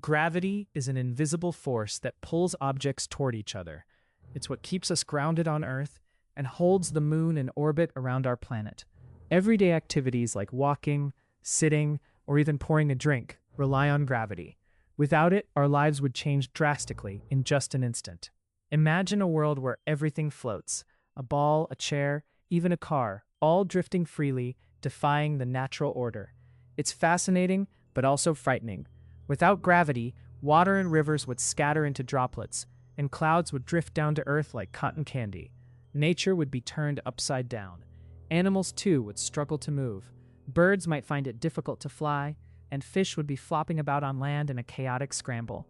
Gravity is an invisible force that pulls objects toward each other. It's what keeps us grounded on Earth and holds the moon in orbit around our planet. Everyday activities like walking, sitting, or even pouring a drink rely on gravity. Without it, our lives would change drastically in just an instant. Imagine a world where everything floats: a ball, a chair, even a car, all drifting freely, defying the natural order. It's fascinating, but also frightening. Without gravity, water and rivers would scatter into droplets, and clouds would drift down to Earth like cotton candy. Nature would be turned upside down. Animals, too, would struggle to move. Birds might find it difficult to fly, and fish would be flopping about on land in a chaotic scramble.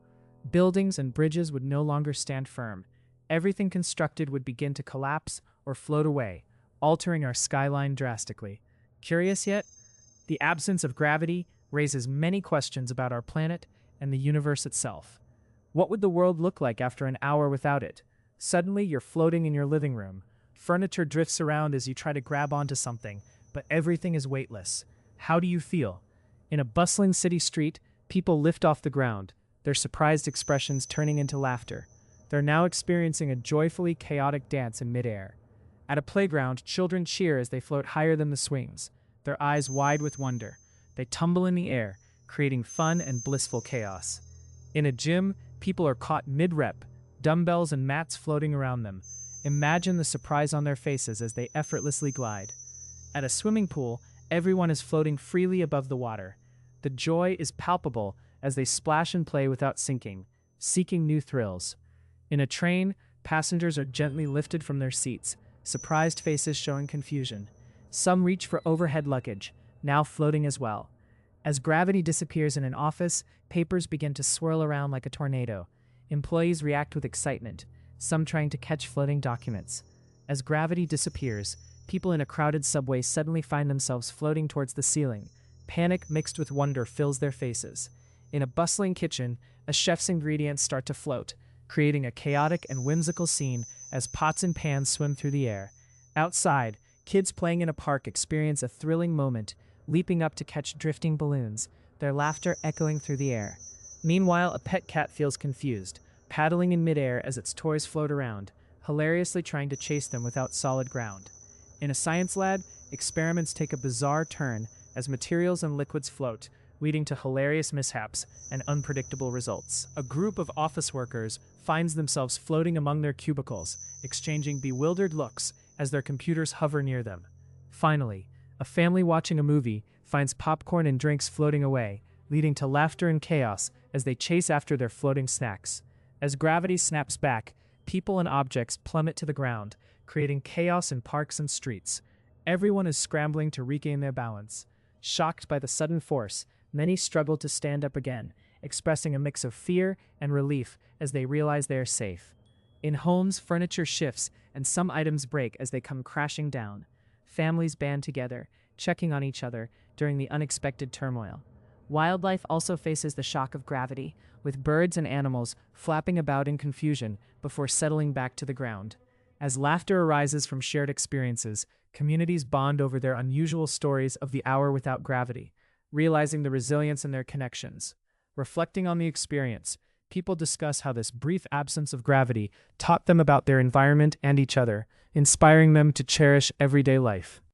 Buildings and bridges would no longer stand firm. Everything constructed would begin to collapse or float away, altering our skyline drastically. Curious yet? The absence of gravity raises many questions about our planet and the universe itself. What would the world look like after an hour without it? Suddenly, you're floating in your living room. Furniture drifts around as you try to grab onto something, but everything is weightless. How do you feel? In a bustling city street, people lift off the ground, their surprised expressions turning into laughter. They're now experiencing a joyfully chaotic dance in midair. At a playground, children cheer as they float higher than the swings, their eyes wide with wonder. They tumble in the air, creating fun and blissful chaos. In a gym, people are caught mid-rep, dumbbells and mats floating around them. Imagine the surprise on their faces as they effortlessly glide. At a swimming pool, everyone is floating freely above the water. The joy is palpable as they splash and play without sinking, seeking new thrills. In a train, passengers are gently lifted from their seats, surprised faces showing confusion. Some reach for overhead luggage, now floating as well. As gravity disappears in an office, papers begin to swirl around like a tornado. Employees react with excitement, some trying to catch floating documents. As gravity disappears, people in a crowded subway suddenly find themselves floating towards the ceiling. Panic mixed with wonder fills their faces. In a bustling kitchen, a chef's ingredients start to float, creating a chaotic and whimsical scene as pots and pans swim through the air. Outside, kids playing in a park experience a thrilling moment, leaping up to catch drifting balloons, their laughter echoing through the air. Meanwhile, a pet cat feels confused, paddling in midair as its toys float around, hilariously trying to chase them without solid ground. In a science lab, experiments take a bizarre turn as materials and liquids float, leading to hilarious mishaps and unpredictable results. A group of office workers finds themselves floating among their cubicles, exchanging bewildered looks as their computers hover near them. Finally, a family watching a movie finds popcorn and drinks floating away, leading to laughter and chaos as they chase after their floating snacks. As gravity snaps back, people and objects plummet to the ground, creating chaos in parks and streets. Everyone is scrambling to regain their balance. Shocked by the sudden force, many struggle to stand up again, expressing a mix of fear and relief as they realize they are safe. In homes, furniture shifts and some items break as they come crashing down. Families band together, checking on each other during the unexpected turmoil. Wildlife also faces the shock of gravity, with birds and animals flapping about in confusion before settling back to the ground. As laughter arises from shared experiences, communities bond over their unusual stories of the hour without gravity, realizing the resilience in their connections. Reflecting on the experience, people discuss how this brief absence of gravity taught them about their environment and each other, inspiring them to cherish everyday life.